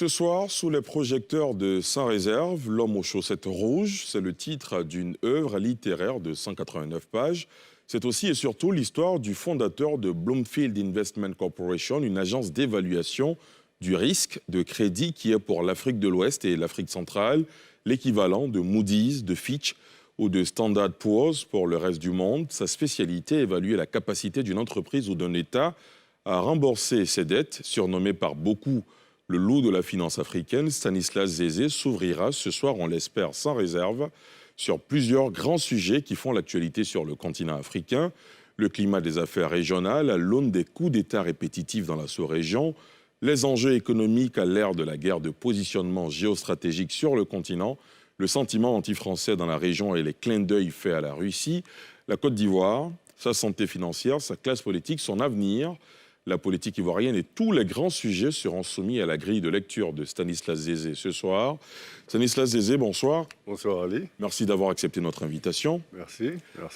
Ce soir, sous les projecteurs de Saint-Réserve, L'homme aux chaussettes rouges, c'est le titre d'une œuvre littéraire de 189 pages. C'est aussi et surtout l'histoire du fondateur de Bloomfield Investment Corporation, une agence d'évaluation du risque de crédit qui est pour l'Afrique de l'Ouest et l'Afrique centrale l'équivalent de Moody's, de Fitch ou de Standard Poor's pour le reste du monde. Sa spécialité est évaluer la capacité d'une entreprise ou d'un État à rembourser ses dettes, surnommé par beaucoup le loup de la finance africaine. Stanislas Zézé s'ouvrira ce soir, on l'espère, sans réserve, sur plusieurs grands sujets qui font l'actualité sur le continent africain. Le climat des affaires régionales à l'aune des coups d'État répétitifs dans la sous-région, les enjeux économiques à l'ère de la guerre de positionnement géostratégique sur le continent, le sentiment anti-français dans la région et les clins d'œil faits à la Russie, la Côte d'Ivoire, sa santé financière, sa classe politique, son avenir, la politique ivoirienne et tous les grands sujets seront soumis à la grille de lecture de Stanislas Zézé ce soir. Stanislas Zézé, bonsoir. Bonsoir Ali. Merci d'avoir accepté notre invitation. Merci.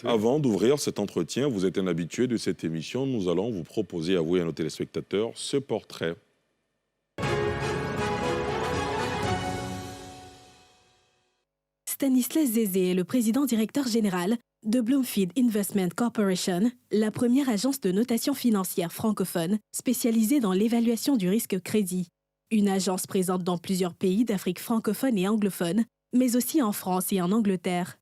Avant d'ouvrir cet entretien, vous êtes un habitué de cette émission. Nous allons vous proposer à vous et à nos téléspectateurs ce portrait. Stanislas Zézé est le président directeur général de Bloomfield Investment Corporation, la première agence de notation financière francophone spécialisée dans l'évaluation du risque crédit. Une agence présente dans plusieurs pays d'Afrique francophone et anglophone, mais aussi en France et en Angleterre.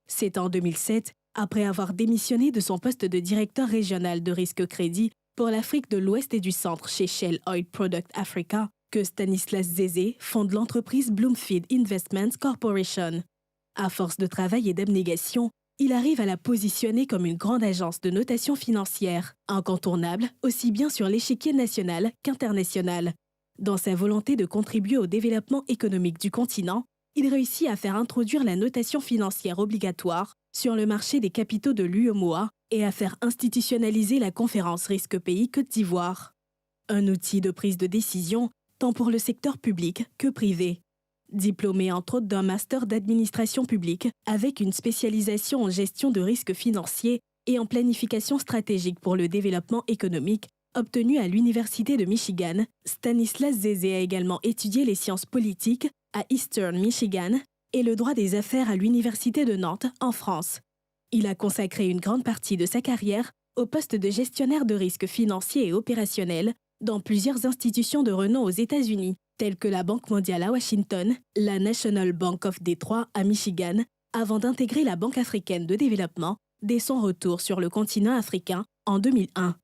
C'est en 2007, après avoir démissionné de son poste de directeur régional de risque crédit pour l'Afrique de l'Ouest et du Centre chez Shell Oil Product Africa, que Stanislas Zézé fonde l'entreprise Bloomfield Investment Corporation. À force de travail et d'abnégation, il arrive à la positionner comme une grande agence de notation financière, incontournable aussi bien sur l'échiquier national qu'international. Dans sa volonté de contribuer au développement économique du continent, il réussit à faire introduire la notation financière obligatoire sur le marché des capitaux de l'UEMOA et à faire institutionnaliser la conférence risque-pays Côte d'Ivoire. Un outil de prise de décision tant pour le secteur public que privé. Diplômé entre autres d'un master d'administration publique avec une spécialisation en gestion de risques financiers et en planification stratégique pour le développement économique, obtenu à l'Université de Michigan, Stanislas Zézé a également étudié les sciences politiques à Eastern Michigan et le droit des affaires à l'Université de Nantes en France. Il a consacré une grande partie de sa carrière au poste de gestionnaire de risques financiers et opérationnels dans plusieurs institutions de renom aux États-Unis, telles que la Banque mondiale à Washington, la National Bank of Detroit à Michigan, avant d'intégrer la Banque africaine de développement dès son retour sur le continent africain en 2001.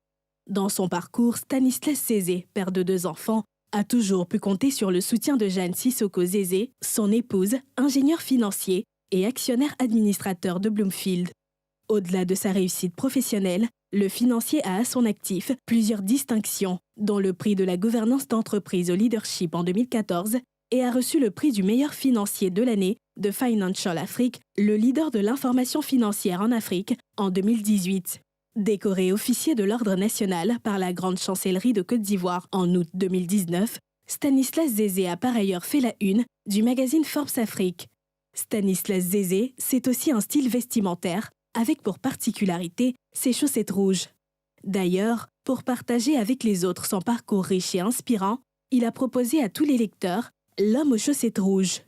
Dans son parcours, Stanislas Zézé, père de 2 enfants, a toujours pu compter sur le soutien de Jeanne Sissoko Zézé, son épouse, ingénieure financier et actionnaire administrateur de Bloomfield. Au-delà de sa réussite professionnelle, le financier a à son actif plusieurs distinctions, dont le prix de la gouvernance d'entreprise au leadership en 2014 et a reçu le prix du meilleur financier de l'année de Financial Afrique, le leader de l'information financière en Afrique, en 2018. Décoré officier de l'Ordre national par la Grande Chancellerie de Côte d'Ivoire en août 2019, Stanislas Zézé a par ailleurs fait la une du magazine Forbes Afrique. Stanislas Zézé, c'est aussi un style vestimentaire, avec pour particularité ses chaussettes rouges. D'ailleurs, pour partager avec les autres son parcours riche et inspirant, il a proposé à tous les lecteurs L'homme aux chaussettes rouges.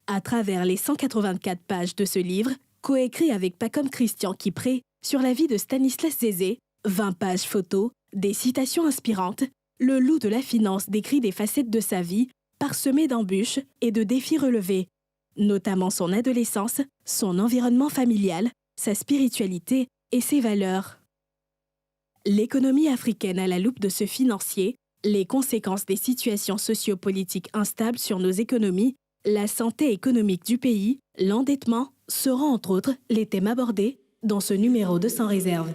À travers les 184 pages de ce livre, coécrit avec Pacom Christian Kipré sur la vie de Stanislas Zézé, 20 pages photos, des citations inspirantes, le loup de la finance décrit des facettes de sa vie, parsemées d'embûches et de défis relevés, notamment son adolescence, son environnement familial, sa spiritualité et ses valeurs. L'économie africaine à la loupe de ce financier, les conséquences des situations sociopolitiques instables sur nos économies, la santé économique du pays, l'endettement, seront entre autres les thèmes abordés dans ce numéro de Sans réserve.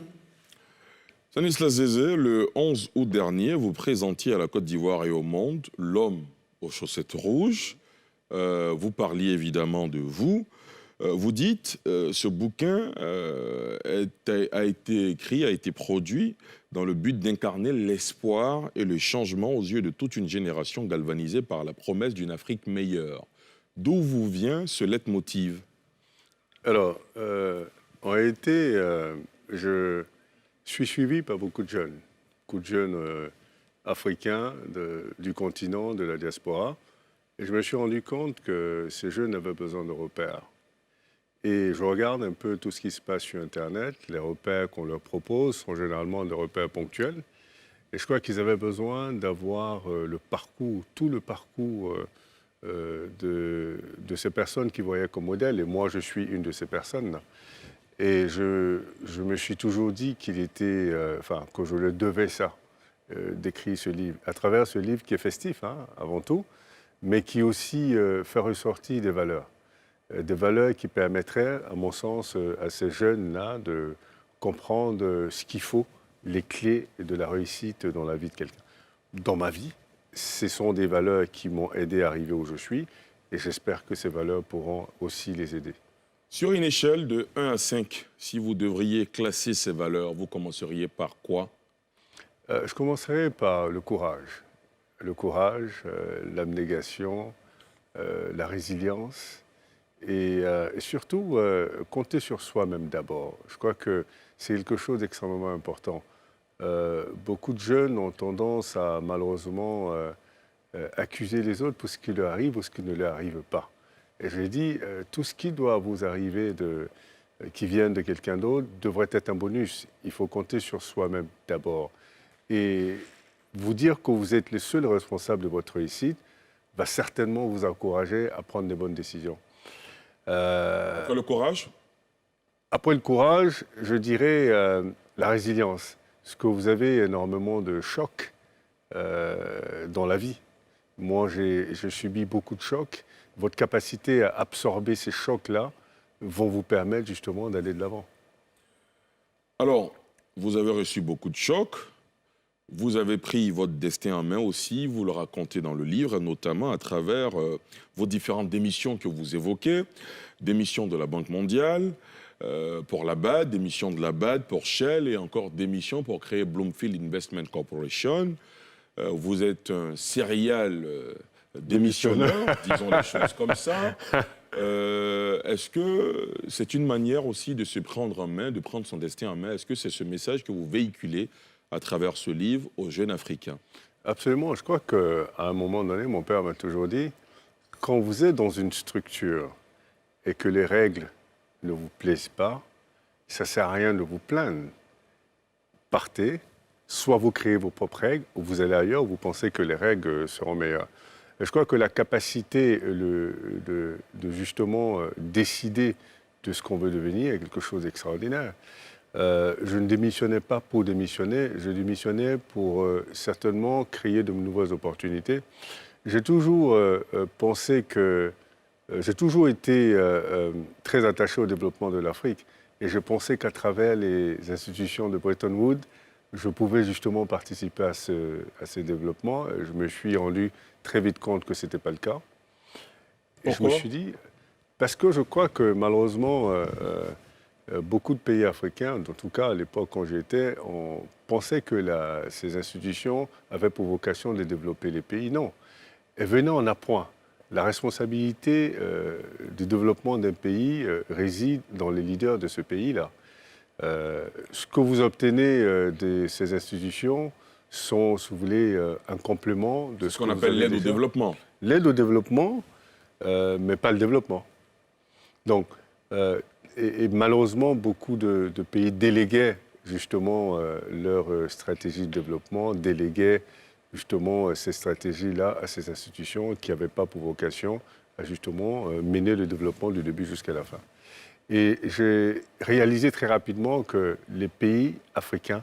Stanislas Zézé, le 11 août dernier, vous présentiez à la Côte d'Ivoire et au monde L'homme aux chaussettes rouges. Vous parliez évidemment de vous. Vous dites, ce bouquin a été écrit, a été produit dans le but d'incarner l'espoir et le changement aux yeux de toute une génération galvanisée par la promesse d'une Afrique meilleure. D'où vous vient ce leitmotiv? Alors, en réalité, je suis suivi par beaucoup de jeunes africains du continent, de la diaspora. Et je me suis rendu compte que ces jeunes avaient besoin de repères. Et je regarde un peu tout ce qui se passe sur Internet. Les repères qu'on leur propose sont généralement des repères ponctuels. Et je crois qu'ils avaient besoin d'avoir le parcours, tout le parcours de ces personnes qu'ils voyaient comme modèle. Et moi, je suis une de ces personnes-là. Et je me suis toujours dit qu'il était, que je leur devais ça, d'écrire ce livre. À travers ce livre qui est festif, hein, avant tout, mais qui aussi fait ressortir des valeurs. Des valeurs qui permettraient, à mon sens, à ces jeunes-là de comprendre ce qu'il faut, les clés de la réussite dans la vie de quelqu'un. Dans ma vie, ce sont des valeurs qui m'ont aidé à arriver où je suis et j'espère que ces valeurs pourront aussi les aider. Sur une échelle de 1 à 5, si vous devriez classer ces valeurs, vous commenceriez par quoi? Je commencerai par le courage. Le courage, l'abnégation, la résilience. Et surtout, compter sur soi-même d'abord. Je crois que c'est quelque chose d'extrêmement important. Beaucoup de jeunes ont tendance à malheureusement accuser les autres pour ce qui leur arrive ou ce qui ne leur arrive pas. Et je l'ai dit, tout ce qui doit vous arriver qui vient de quelqu'un d'autre devrait être un bonus. Il faut compter sur soi-même d'abord. Et vous dire que vous êtes le seul responsable de votre réussite va certainement vous encourager à prendre des bonnes décisions. Après le courage? Après le courage, je dirais la résilience. Parce que vous avez énormément de chocs dans la vie. Moi, j'ai subi beaucoup de chocs. Votre capacité à absorber ces chocs-là vont vous permettre justement d'aller de l'avant. Alors, vous avez reçu beaucoup de chocs. Vous avez pris votre destin en main aussi, vous le racontez dans le livre, notamment à travers vos différentes démissions que vous évoquez. Démission de la Banque mondiale pour la BAD, démission de la BAD pour Shell et encore démission pour créer Bloomfield Investment Corporation. Vous êtes un serial démissionneur, disons les choses comme ça. Est-ce que c'est une manière aussi de se prendre en main, de prendre son destin en main? Est-ce que c'est ce message que vous véhiculez à travers ce livre aux jeunes Africains? Absolument. Je crois qu'à un moment donné, mon père m'a toujours dit, quand vous êtes dans une structure et que les règles ne vous plaisent pas, ça ne sert à rien de vous plaindre. Partez, soit vous créez vos propres règles, ou vous allez ailleurs, où vous pensez que les règles seront meilleures. Et je crois que la capacité de justement décider de ce qu'on veut devenir est quelque chose d'extraordinaire. Je ne démissionnais pas pour démissionner, je démissionnais pour certainement créer de nouvelles opportunités. J'ai toujours pensé que j'ai toujours été très attaché au développement de l'Afrique et je pensais qu'à travers les institutions de Bretton Woods, je pouvais justement participer à ces développements. Je me suis rendu très vite compte que ce n'était pas le cas. Et Pourquoi? je me suis dit, parce que je crois que malheureusement, beaucoup de pays africains, en tout cas à l'époque quand j'y étais, on pensait que ces institutions avaient pour vocation de développer les pays. Non. Et venez en apprendre. La responsabilité du développement d'un pays réside dans les leaders de ce pays-là. Ce que vous obtenez de ces institutions sont, si vous voulez, un complément de ce qu'on appelle l'aide au développement. L'aide au développement, mais pas le développement. Donc, et malheureusement, beaucoup de pays déléguaient justement leur stratégie de développement, déléguaient justement ces stratégies-là à ces institutions qui n'avaient pas pour vocation à justement mener le développement du début jusqu'à la fin. Et j'ai réalisé très rapidement que les pays africains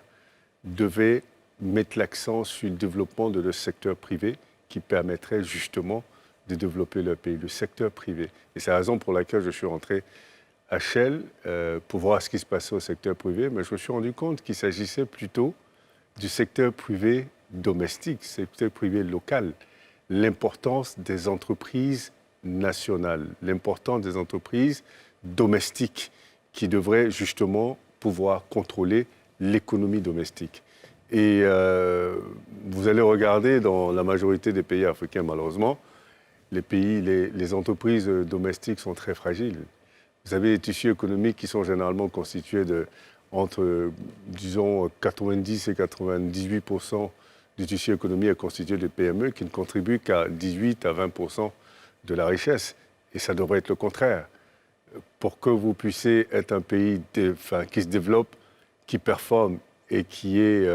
devaient mettre l'accent sur le développement de leur secteur privé qui permettrait justement de développer leur pays, le secteur privé. Et c'est la raison pour laquelle je suis rentré à Shell pour voir ce qui se passait au secteur privé, mais je me suis rendu compte qu'il s'agissait plutôt du secteur privé domestique, secteur privé local, l'importance des entreprises nationales, l'importance des entreprises domestiques qui devraient justement pouvoir contrôler l'économie domestique. Et vous allez regarder dans la majorité des pays africains, malheureusement, les entreprises domestiques sont très fragiles. Vous avez des tissus économiques qui sont généralement constitués entre, disons, 90 et 98% du tissu économique est constitué de PME qui ne contribuent qu'à 18 à 20% de la richesse. Et ça devrait être le contraire. Pour que vous puissiez être un pays qui se développe, qui performe et qui est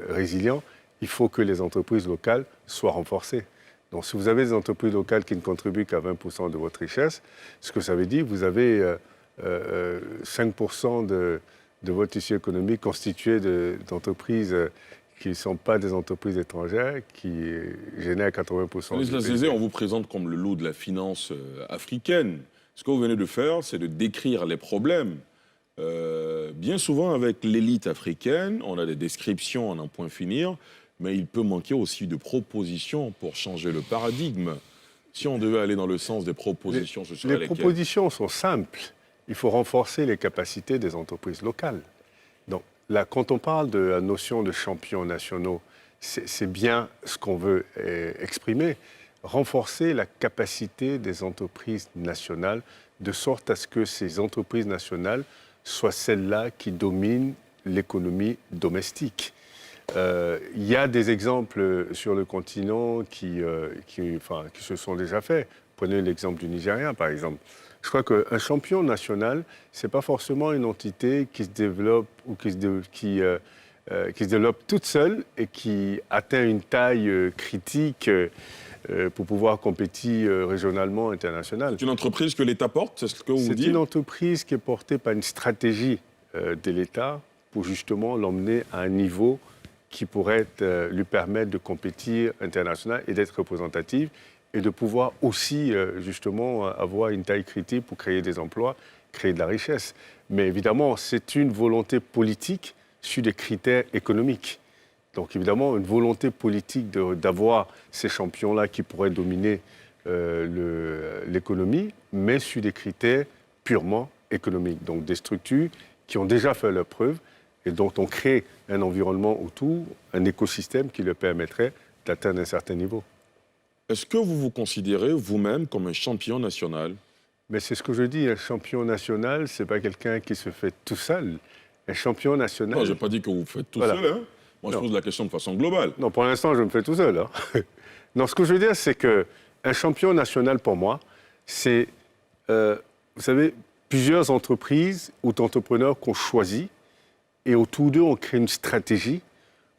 résilient, il faut que les entreprises locales soient renforcées. Donc, si vous avez des entreprises locales qui ne contribuent qu'à 20% de votre richesse, ce que ça veut dire, vous avez 5% de votre tissu économique constitué d'entreprises qui ne sont pas des entreprises étrangères, qui génèrent 80% du PIB. On vous présente comme le loup de la finance africaine. Ce que vous venez de faire, c'est de décrire les problèmes. Bien souvent, avec l'élite africaine, on a des descriptions en un point finir, mais il peut manquer aussi de propositions pour changer le paradigme. Si on devait aller dans le sens des propositions, ce serait lesquelles ? Les propositions sont simples. Il faut renforcer les capacités des entreprises locales. Donc, là, quand on parle de la notion de champions nationaux, c'est bien ce qu'on veut exprimer. Renforcer la capacité des entreprises nationales de sorte à ce que ces entreprises nationales soient celles-là qui dominent l'économie domestique. Il y a des exemples sur le continent qui se sont déjà faits. Prenez l'exemple du Nigeria, par exemple. Je crois qu'un champion national, ce n'est pas forcément une entité qui se développe ou qui se développe toute seule et qui atteint une taille critique pour pouvoir compétir régionalement, international. C'est une entreprise que l'État porte, c'est ce que vous dites ? C'est une entreprise qui est portée par une stratégie de l'État pour justement l'emmener à un niveau qui pourrait lui permettre de compétir international et d'être représentative et de pouvoir aussi justement avoir une taille critique pour créer des emplois, créer de la richesse. Mais évidemment, c'est une volonté politique sur des critères économiques. Donc évidemment, une volonté politique d'avoir ces champions-là qui pourraient dominer l'économie, mais sur des critères purement économiques. Donc des structures qui ont déjà fait leur preuve et dont on crée un environnement autour, un écosystème qui leur permettrait d'atteindre un certain niveau. Est-ce que vous vous considérez vous-même comme un champion national ? Mais c'est ce que je dis, un champion national, ce n'est pas quelqu'un qui se fait tout seul. Un champion national... Non, je n'ai pas dit que vous faites tout voilà. seul. Hein. Moi, je pose la question de façon globale. Non, pour l'instant, je me fais tout seul. Hein. Non, ce que je veux dire, c'est qu'un champion national, pour moi, c'est, vous savez, plusieurs entreprises ou entrepreneurs qu'on choisit et autour d'eux, on crée une stratégie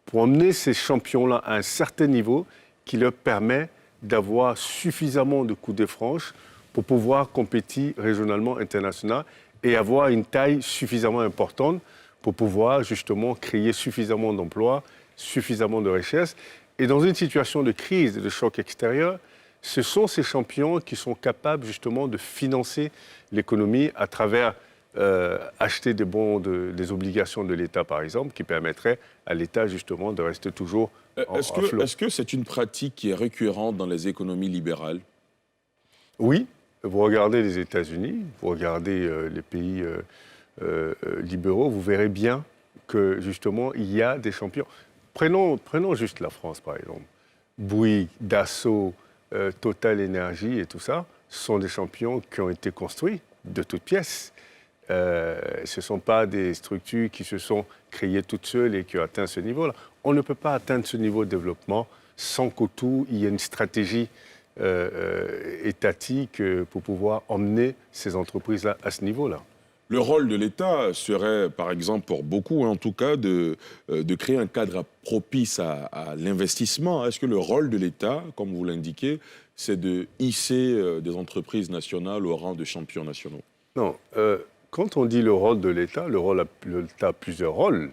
pour emmener ces champions-là à un certain niveau qui leur permet d'avoir suffisamment de coups de franche pour pouvoir compétir régionalement, international et avoir une taille suffisamment importante pour pouvoir justement créer suffisamment d'emplois, suffisamment de richesses. Et dans une situation de crise, de choc extérieur, ce sont ces champions qui sont capables justement de financer l'économie à travers acheter des bons, des obligations de l'État, par exemple, qui permettraient à l'État justement de rester toujours en flot. Est-ce que c'est une pratique qui est récurrente dans les économies libérales ? Oui. Vous regardez les États-Unis, vous regardez les pays libéraux, vous verrez bien que justement, il y a des champions. Prenons juste la France, par exemple. Bouygues, Dassault, Total Énergie et tout ça, sont des champions qui ont été construits de toutes pièces. Ce ne sont pas des structures qui se sont créées toutes seules et qui ont atteint ce niveau-là. On ne peut pas atteindre ce niveau de développement sans qu'autour, il y ait une stratégie étatique pour pouvoir emmener ces entreprises-là à ce niveau-là. Le rôle de l'État serait, par exemple, pour beaucoup en tout cas, de créer un cadre propice à l'investissement. Est-ce que le rôle de l'État, comme vous l'indiquez, c'est de hisser des entreprises nationales au rang de champions nationaux ? Non. Quand on dit le rôle de l'État, l'État a plusieurs rôles.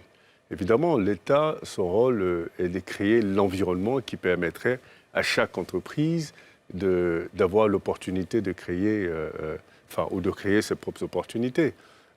Évidemment, l'État, son rôle est de créer l'environnement qui permettrait à chaque entreprise d'avoir l'opportunité de créer, ou de créer ses propres opportunités.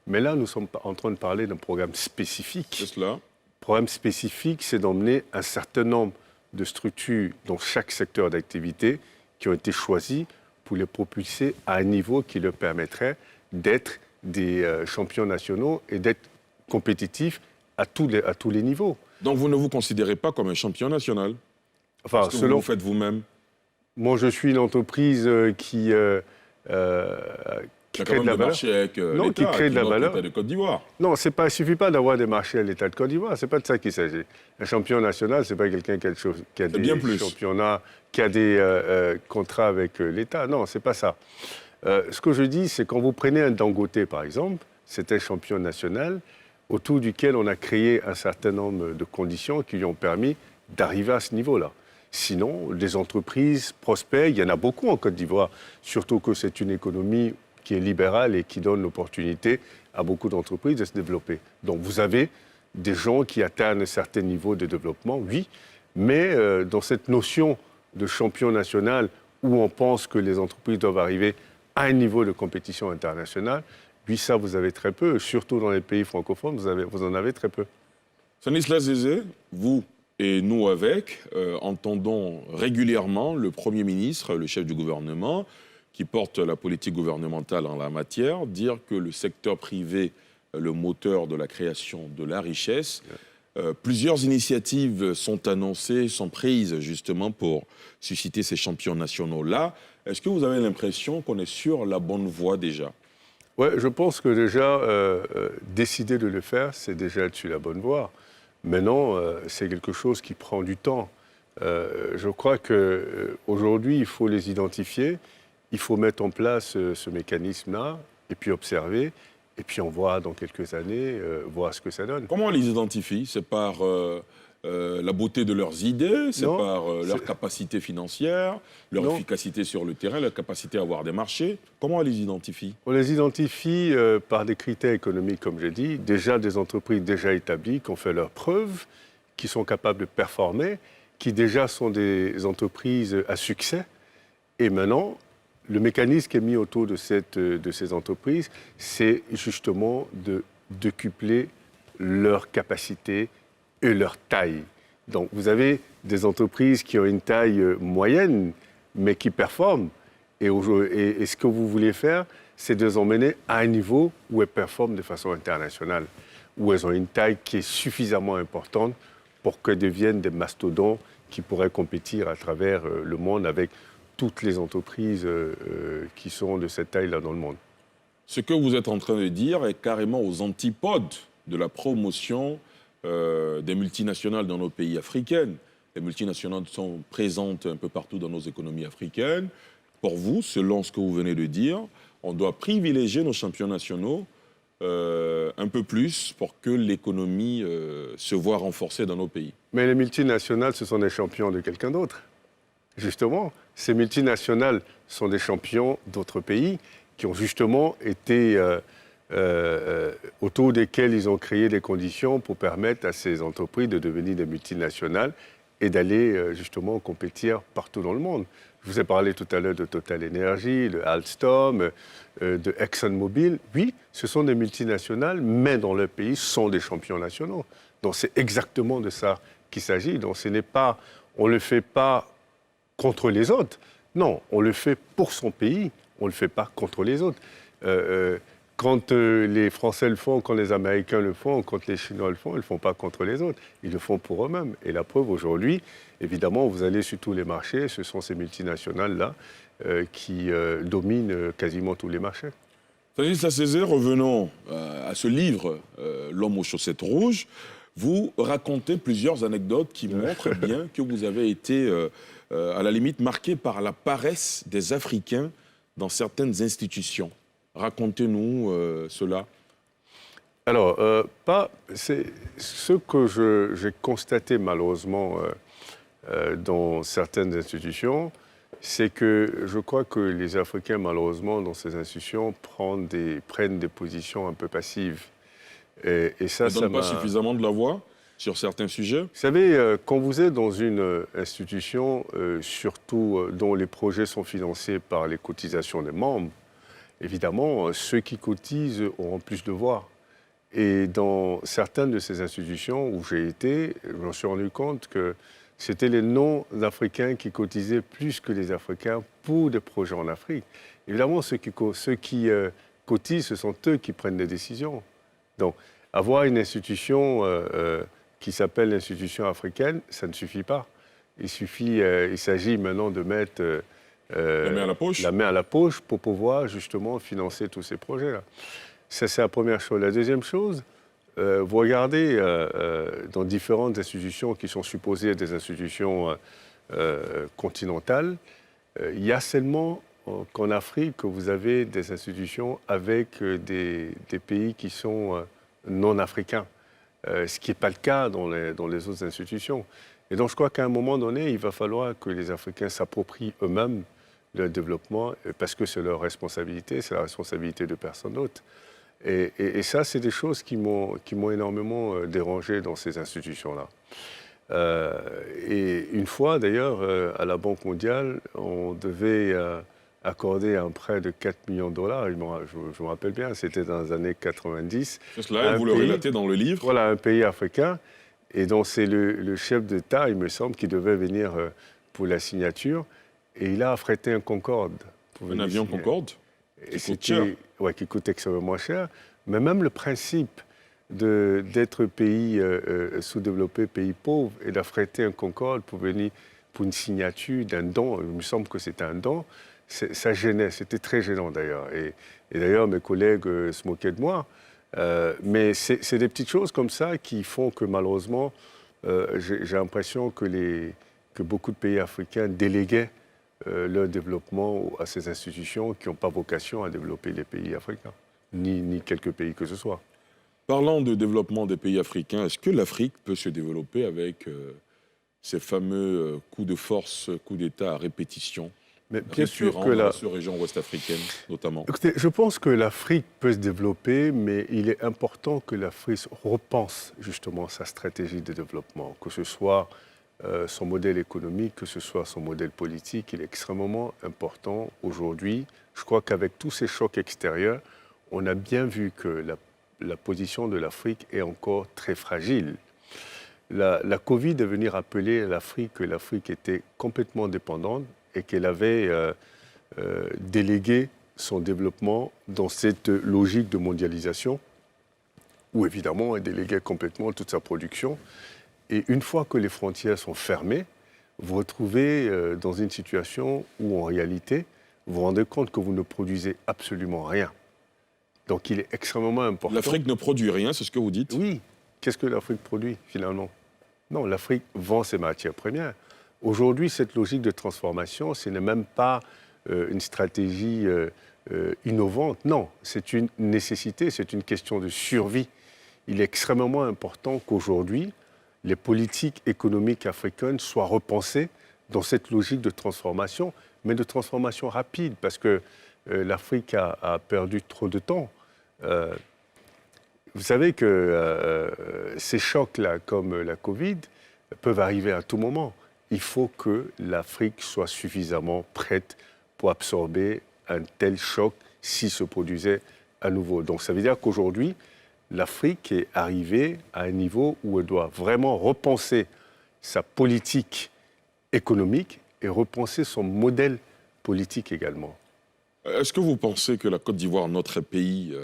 Mais là, nous sommes en train de parler d'un programme spécifique. C'est cela. Le programme spécifique, c'est d'emmener un certain nombre de structures dans chaque secteur d'activité qui ont été choisies pour les propulser à un niveau qui leur permettrait d'être des champions nationaux et d'être compétitifs à tous les niveaux. Donc vous ne vous considérez pas comme un champion national ? Enfin, selon vous faites vous-même ? Moi, je suis une entreprise qui qui crée de la valeur. Marché avec Non, l'État, qui crée de la valeur. l'État de Côte d'Ivoire. Non, il ne suffit pas d'avoir des marchés à l'État de Côte d'Ivoire. Ce n'est pas de ça qu'il s'agit. Un champion national, ce n'est pas quelqu'un qui a des championnats, qui a des contrats avec l'État. Non, ce n'est pas ça. Ce que je dis, c'est quand vous prenez un Dangote, par exemple, c'est un champion national autour duquel on a créé un certain nombre de conditions qui lui ont permis d'arriver à ce niveau-là. Sinon, des entreprises prospèrent, il y en a beaucoup en Côte d'Ivoire, surtout que c'est une économie qui est libérale et qui donne l'opportunité à beaucoup d'entreprises de se développer. Donc vous avez des gens qui atteignent un certain niveau de développement, oui, mais dans cette notion de champion national où on pense que les entreprises doivent arriver à un niveau de compétition internationale, oui, ça vous avez très peu, surtout dans les pays francophones, vous en avez très peu. Stanislas Zézé, vous et nous avec, entendons régulièrement le Premier ministre, le chef du gouvernement, qui porte la politique gouvernementale en la matière, dire que le secteur privé est le moteur de la création de la richesse. Plusieurs initiatives sont annoncées, sont prises justement pour susciter ces champions nationaux-là. Est-ce que vous avez l'impression qu'on est sur la bonne voie déjà ? Oui, je pense que déjà, décider de le faire, c'est déjà être sur la bonne voie. Maintenant, c'est quelque chose qui prend du temps. Je crois qu'aujourd'hui, il faut les identifier, il faut mettre en place ce mécanisme-là, et puis observer, et puis on voit dans quelques années, voir ce que ça donne. Comment on les identifie ? C'est par la beauté de leurs idées, c'est par leur capacité financière, leur efficacité sur le terrain, leur capacité à avoir des marchés. Comment on les identifie ? On les identifie par des critères économiques, comme j'ai dit. Déjà des entreprises déjà établies, qui ont fait leurs preuves, qui sont capables de performer, qui déjà sont des entreprises à succès. Et maintenant, le mécanisme qui est mis autour de ces entreprises, c'est justement de décupler leur capacité et leur taille. Donc, vous avez des entreprises qui ont une taille moyenne, mais qui performent. Et ce que vous voulez faire, c'est de les emmener à un niveau où elles performent de façon internationale, où elles ont une taille qui est suffisamment importante pour qu'elles deviennent des mastodontes qui pourraient compétir à travers le monde avec toutes les entreprises qui sont de cette taille-là dans le monde. Ce que vous êtes en train de dire est carrément aux antipodes de la promotion des multinationales dans nos pays africains. Les multinationales sont présentes un peu partout dans nos économies africaines. Pour vous, selon ce que vous venez de dire, on doit privilégier nos champions nationaux un peu plus pour que l'économie se voit renforcée dans nos pays. Mais les multinationales, ce sont des champions de quelqu'un d'autre. Justement, ces multinationales sont des champions d'autres pays qui ont justement été autour desquels ils ont créé des conditions pour permettre à ces entreprises de devenir des multinationales et d'aller justement compétir partout dans le monde. Je vous ai parlé tout à l'heure de Total Energy, de Alstom, de ExxonMobil. Oui, ce sont des multinationales, mais dans leur pays, sont des champions nationaux. Donc c'est exactement de ça qu'il s'agit. Donc ce n'est pas, on ne le fait pas contre les autres. Non, on le fait pour son pays, on ne le fait pas contre les autres. Quand les Français le font, quand les Américains le font, quand les Chinois le font, ils ne le font pas contre les autres. Ils le font pour eux-mêmes. Et la preuve aujourd'hui, évidemment, vous allez sur tous les marchés, ce sont ces multinationales-là qui dominent quasiment tous les marchés. Stanislas Zézé, revenons à ce livre, L'homme aux chaussettes rouges. Vous racontez plusieurs anecdotes qui montrent bien que vous avez été, à la limite, marqué par la paresse des Africains dans certaines institutions. Racontez-nous cela. Alors, c'est ce que j'ai constaté malheureusement dans certaines institutions, c'est que je crois que les Africains, malheureusement, dans ces institutions, prennent des positions un peu passives. Et ça, ça ne donne pas suffisamment de la voix sur certains sujets. Vous savez, quand vous êtes dans une institution, surtout dont les projets sont financés par les cotisations des membres, évidemment, ceux qui cotisent auront plus de voix. Et dans certaines de ces institutions où j'ai été, je me suis rendu compte que c'était les non-Africains qui cotisaient plus que les Africains pour des projets en Afrique. Évidemment, ceux qui cotisent, ce sont eux qui prennent des décisions. Donc, avoir une institution qui s'appelle l'institution africaine, ça ne suffit pas. Il s'agit maintenant de mettre la main à la poche pour pouvoir justement financer tous ces projets-là. Ça, c'est la première chose. La deuxième chose, vous regardez dans différentes institutions qui sont supposées être des institutions continentales, il y a seulement qu'en Afrique que vous avez des institutions avec des pays qui sont non africains, ce qui n'est pas le cas dans les autres institutions. Et donc je crois qu'à un moment donné, il va falloir que les Africains s'approprient eux-mêmes le développement, parce que c'est leur responsabilité, c'est la responsabilité de personne d'autre. Et ça, c'est des choses qui m'ont énormément dérangé dans ces institutions-là. Et une fois, d'ailleurs, à la Banque mondiale, on devait accorder un prêt de 4 millions de dollars. Je me rappelle bien, c'était dans les années 90. C'est cela, vous le relatez dans le livre. Voilà, un pays africain. Et donc, c'est le chef d'État, il me semble, qui devait venir pour la signature. Et il a affrété un Concorde. Un avion Concorde qui coûte extrêmement cher. Mais même le principe d'être pays sous-développé, pays pauvre, et d'affréter un Concorde pour venir pour une signature d'un don, il me semble que c'était un don, ça gênait, c'était très gênant d'ailleurs. Et d'ailleurs, mes collègues se moquaient de moi. Mais c'est des petites choses comme ça qui font que malheureusement, j'ai l'impression que beaucoup de pays africains déléguaient leur développement à ces institutions qui n'ont pas vocation à développer les pays africains, ni quelques pays que ce soit. Parlant de développement des pays africains, est-ce que l'Afrique peut se développer avec ces fameux coups de force, coups d'État à répétition, mais bien sûr que la région ouest-africaine notamment? Écoutez, je pense que l'Afrique peut se développer, mais il est important que l'Afrique repense justement sa stratégie de développement, que ce soit son modèle économique, que ce soit son modèle politique. Il est extrêmement important aujourd'hui. Je crois qu'avec tous ces chocs extérieurs, on a bien vu que la position de l'Afrique est encore très fragile. La Covid est venue rappeler à l'Afrique que l'Afrique était complètement dépendante et qu'elle avait délégué son développement dans cette logique de mondialisation, où évidemment elle déléguait complètement toute sa production. Et une fois que les frontières sont fermées, vous vous retrouvez dans une situation où en réalité, vous vous rendez compte que vous ne produisez absolument rien. Donc il est extrêmement important. L'Afrique ne produit rien, c'est ce que vous dites? Oui. Qu'est-ce que l'Afrique produit finalement? Non, l'Afrique vend ses matières premières. Aujourd'hui, cette logique de transformation, ce n'est même pas une stratégie innovante. Non, c'est une nécessité, c'est une question de survie. Il est extrêmement important qu'aujourd'hui, les politiques économiques africaines soient repensées dans cette logique de transformation, mais de transformation rapide, parce que l'Afrique a perdu trop de temps. Vous savez que ces chocs-là, comme la Covid, peuvent arriver à tout moment. Il faut que l'Afrique soit suffisamment prête pour absorber un tel choc s'il se produisait à nouveau. Donc ça veut dire qu'aujourd'hui, l'Afrique est arrivée à un niveau où elle doit vraiment repenser sa politique économique et repenser son modèle politique également. Est-ce que vous pensez que la Côte d'Ivoire, notre pays,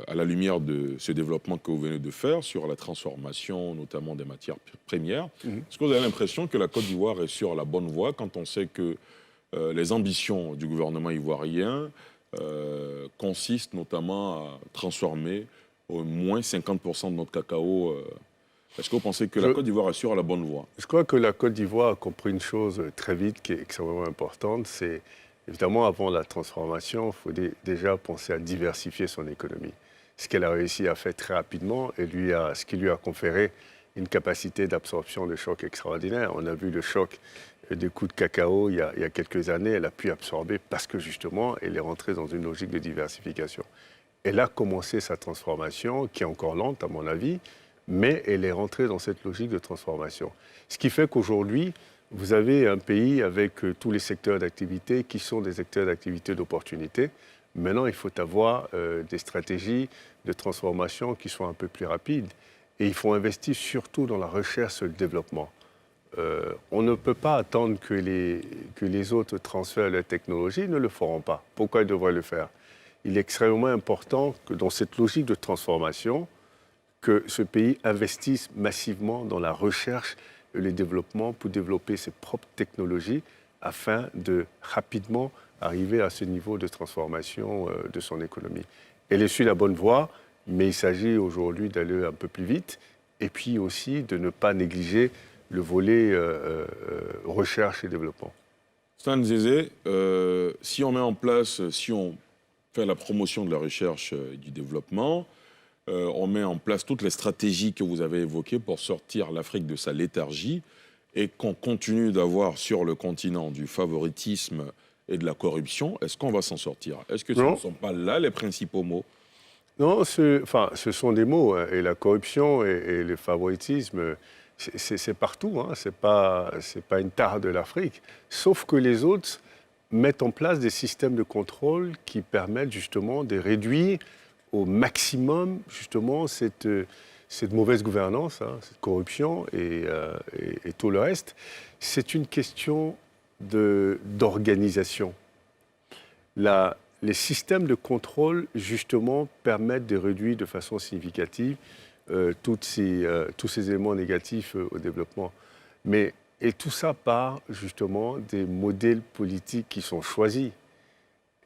à la lumière de ce développement que vous venez de faire sur la transformation, notamment des matières premières, est-ce que vous avez l'impression que la Côte d'Ivoire est sur la bonne voie quand on sait que les ambitions du gouvernement ivoirien consistent notamment à transformer au moins 50% de notre cacao? Est-ce que vous pensez que la Côte d'Ivoire est sur la bonne voie? Je crois que la Côte d'Ivoire a compris une chose très vite qui est extrêmement importante, c'est évidemment, avant la transformation, il faut déjà penser à diversifier son économie. Ce qu'elle a réussi à faire très rapidement, et ce qui lui a conféré une capacité d'absorption de chocs extraordinaire. On a vu le choc des coûts de cacao il y a quelques années. Elle a pu absorber parce que justement, elle est rentrée dans une logique de diversification. Elle a commencé sa transformation, qui est encore lente à mon avis, mais elle est rentrée dans cette logique de transformation. Ce qui fait qu'aujourd'hui, vous avez un pays avec tous les secteurs d'activité qui sont des secteurs d'activité d'opportunité. Maintenant, il faut avoir des stratégies de transformation qui soient un peu plus rapides. Et il faut investir surtout dans la recherche et le développement. On ne peut pas attendre que les autres transfèrent la technologie, ils ne le feront pas. Pourquoi ils devraient le faire? Il est extrêmement important que dans cette logique de transformation, que ce pays investisse massivement dans la recherche et le développement pour développer ses propres technologies, afin de rapidement arriver à ce niveau de transformation de son économie. Elle est sur la bonne voie, mais il s'agit aujourd'hui d'aller un peu plus vite et puis aussi de ne pas négliger le volet recherche et développement. Stan Zézé, si on met en place, si on fait la promotion de la recherche et du développement, on met en place toutes les stratégies que vous avez évoquées pour sortir l'Afrique de sa léthargie et qu'on continue d'avoir sur le continent du favoritisme et de la corruption, est-ce qu'on va s'en sortir? Est-ce que ce ne sont pas là les principaux mots? Non, ce sont des mots, hein, et la corruption et le favoritisme, c'est partout, hein, c'est pas une tare de l'Afrique, sauf que les autres mettent en place des systèmes de contrôle qui permettent justement de réduire au maximum justement cette mauvaise gouvernance, hein, cette corruption et tout le reste. C'est une question d'organisation. Les systèmes de contrôle, justement, permettent de réduire de façon significative tous ces éléments négatifs au développement. Et tout ça part, justement, des modèles politiques qui sont choisis.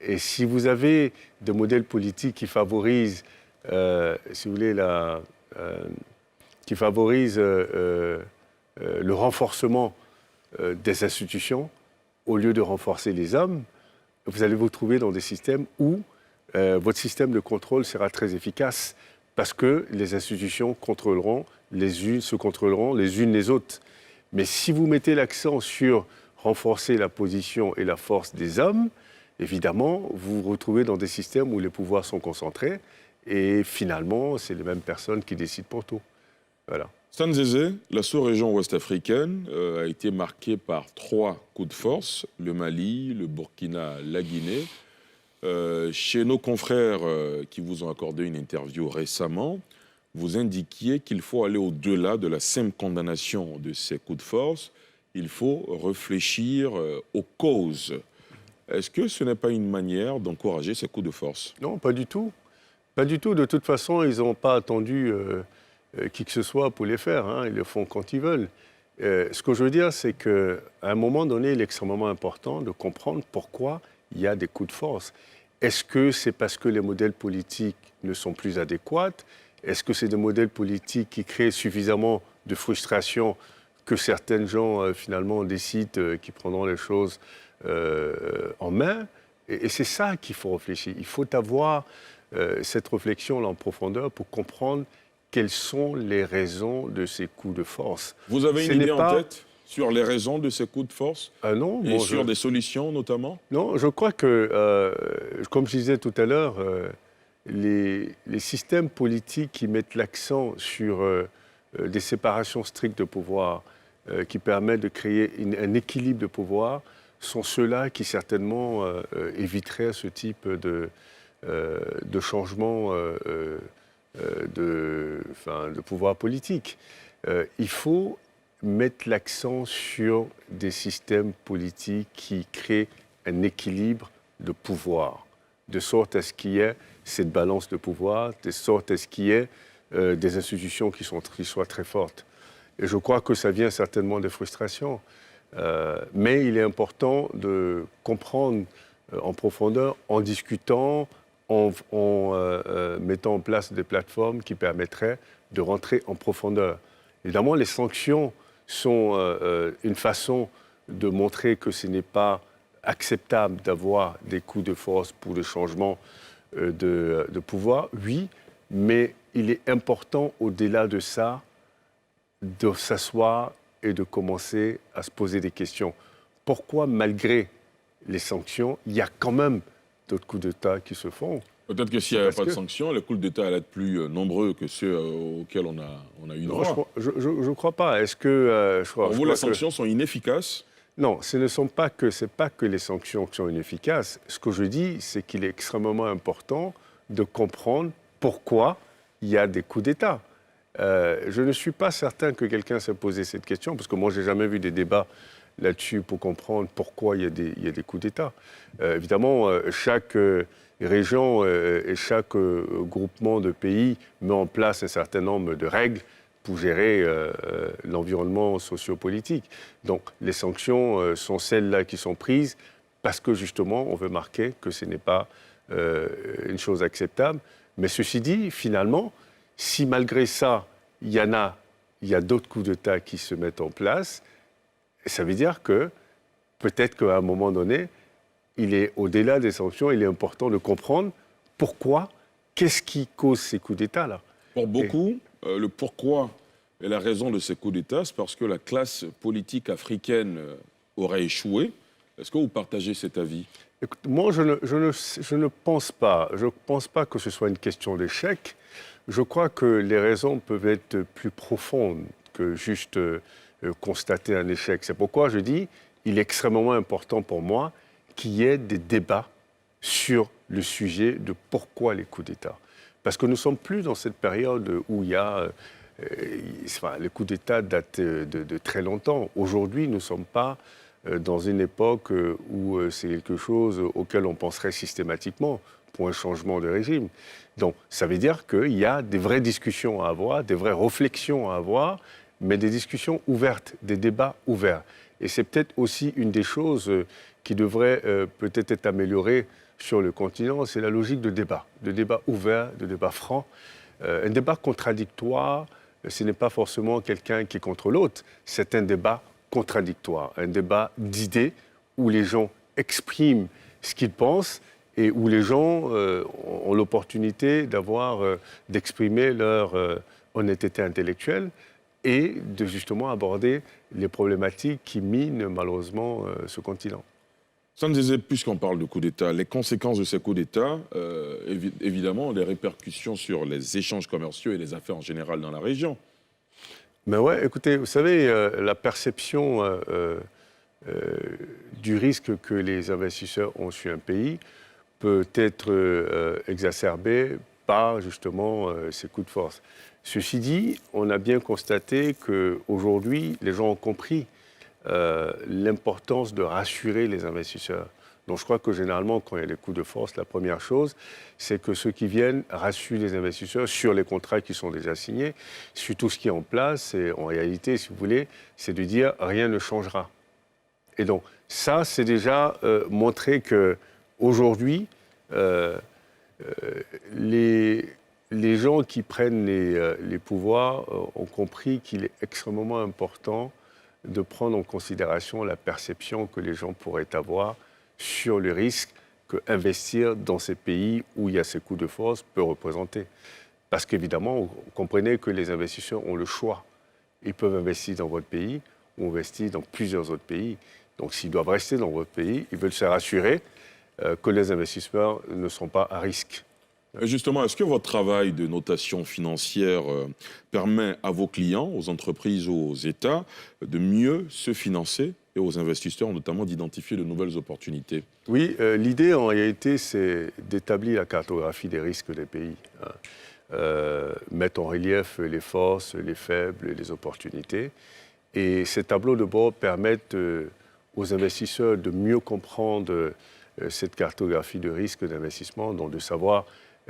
Et si vous avez des modèles politiques qui favorisent, si vous voulez, qui favorisent le renforcement des institutions, au lieu de renforcer les hommes, vous allez vous trouver dans des systèmes où votre système de contrôle sera très efficace parce que les institutions se contrôleront les unes les autres. Mais si vous mettez l'accent sur renforcer la position et la force des hommes, évidemment, vous vous retrouvez dans des systèmes où les pouvoirs sont concentrés et finalement, c'est les mêmes personnes qui décident pour tout. Voilà. Stan Zézé, la sous-région ouest-africaine a été marquée par 3 coups de force, le Mali, le Burkina, la Guinée. Chez nos confrères qui vous ont accordé une interview récemment, vous indiquiez qu'il faut aller au-delà de la simple condamnation de ces coups de force. Il faut réfléchir aux causes. Est-ce que ce n'est pas une manière d'encourager ces coups de force? Non, pas du tout. Pas du tout. De toute façon, ils n'ont pas attendu qui que ce soit pour les faire. Hein. Ils le font quand ils veulent. Ce que je veux dire, c'est qu'à un moment donné, il est extrêmement important de comprendre pourquoi il y a des coups de force. Est-ce que c'est parce que les modèles politiques ne sont plus adéquats? Est-ce que c'est des modèles politiques qui créent suffisamment de frustration que certains gens, finalement, décident qu'ils prendront les choses en main? Et c'est ça qu'il faut réfléchir. Il faut avoir cette réflexion en profondeur pour comprendre quelles sont les raisons de ces coups de force. Vous avez une idée en tête sur les raisons de ces coups de force? Non. Et sur des solutions, notamment? Non, je crois que, comme je disais tout à l'heure, les systèmes politiques qui mettent l'accent sur des séparations strictes de pouvoir, qui permettent de créer un équilibre de pouvoir, sont ceux-là qui certainement éviteraient ce type de changement de pouvoir politique. Il faut mettre l'accent sur des systèmes politiques qui créent un équilibre de pouvoir, de sorte à ce qu'il y ait cette balance de pouvoir, de sorte à ce qu'il y ait des institutions qui soient très fortes. Et je crois que ça vient certainement des frustrations. Mais il est important de comprendre en profondeur, en discutant, en mettant en place des plateformes qui permettraient de rentrer en profondeur. Évidemment, les sanctions sont une façon de montrer que ce n'est pas acceptable d'avoir des coups de force pour le changement de pouvoir, oui, mais il est important, au-delà de ça, de s'asseoir et de commencer à se poser des questions. Pourquoi, malgré les sanctions, il y a quand même d'autres coups d'État qui se font? Peut-être que s'il n'y avait pas de sanctions, les coups d'État allaient être plus nombreux que ceux auxquels on a eu droit. Je ne crois pas. Est-ce que... Pour vous, les sanctions sont inefficaces? Non, ce n'est pas que les sanctions qui sont inefficaces. Ce que je dis, c'est qu'il est extrêmement important de comprendre pourquoi il y a des coups d'État. Je ne suis pas certain que quelqu'un s'est posé cette question, parce que moi, je n'ai jamais vu des débats là-dessus pour comprendre pourquoi il y a des coups d'État. Évidemment, chaque région et chaque groupement de pays met en place un certain nombre de règles pour gérer l'environnement sociopolitique. Donc les sanctions sont celles-là qui sont prises parce que justement on veut marquer que ce n'est pas une chose acceptable. Mais ceci dit, finalement, si malgré ça, il y a d'autres coups d'État qui se mettent en place, ça veut dire que peut-être qu'à un moment donné, il est au-delà des sanctions, il est important de comprendre pourquoi, qu'est-ce qui cause ces coups d'État-là. Pour beaucoup, le pourquoi et la raison de ces coups d'État, c'est parce que la classe politique africaine aurait échoué. Est-ce que vous partagez cet avis ? Écoute, moi, je ne pense pas. Je ne pense pas que ce soit une question d'échec. Je crois que les raisons peuvent être plus profondes que juste constater un échec. C'est pourquoi je dis qu'il est extrêmement important pour moi qu'il y ait des débats sur le sujet de pourquoi les coups d'État. Parce que nous ne sommes plus dans cette période où il y a... les coups d'État datent de très longtemps. Aujourd'hui, nous ne sommes pas dans une époque où c'est quelque chose auquel on penserait systématiquement pour un changement de régime. Donc, ça veut dire qu'il y a des vraies discussions à avoir, des vraies réflexions à avoir, mais des discussions ouvertes, des débats ouverts. Et c'est peut-être aussi une des choses qui devrait peut-être être améliorée sur le continent, c'est la logique de débat ouvert, de débat franc. Un débat contradictoire, ce n'est pas forcément quelqu'un qui est contre l'autre, c'est un débat contradictoire, un débat d'idées où les gens expriment ce qu'ils pensent et où les gens ont l'opportunité d'exprimer leur honnêteté intellectuelle et de justement aborder les problématiques qui minent malheureusement ce continent. Sanzézé, puisqu'on parle de coup d'État, les conséquences de ces coups d'État, évidemment, les répercussions sur les échanges commerciaux et les affaires en général dans la région. Mais ouais, écoutez, vous savez, la perception du risque que les investisseurs ont sur un pays peut être exacerbée par justement ces coups de force. Ceci dit, on a bien constaté qu'aujourd'hui, les gens ont compris l'importance de rassurer les investisseurs. Donc je crois que généralement, quand il y a des coups de force, la première chose, c'est que ceux qui viennent rassurent les investisseurs sur les contrats qui sont déjà signés, sur tout ce qui est en place. Et en réalité, si vous voulez, c'est de dire rien ne changera. Et donc ça, c'est déjà montrer qu'aujourd'hui, les gens qui prennent les pouvoirs ont compris qu'il est extrêmement important de prendre en considération la perception que les gens pourraient avoir sur le risque qu'investir dans ces pays où il y a ces coups de force peut représenter. Parce qu'évidemment, vous comprenez que les investisseurs ont le choix. Ils peuvent investir dans votre pays ou investir dans plusieurs autres pays. Donc s'ils doivent rester dans votre pays, ils veulent se rassurer que les investisseurs ne sont pas à risque. Justement, est-ce que votre travail de notation financière permet à vos clients, aux entreprises, aux États, de mieux se financer et aux investisseurs notamment d'identifier de nouvelles opportunités? Oui, l'idée en réalité, c'est d'établir la cartographie des risques des pays. Mettre en relief les forces, les faibles, les opportunités. Et ces tableaux de bord permettent aux investisseurs de mieux comprendre cette cartographie de risques d'investissement, donc de savoir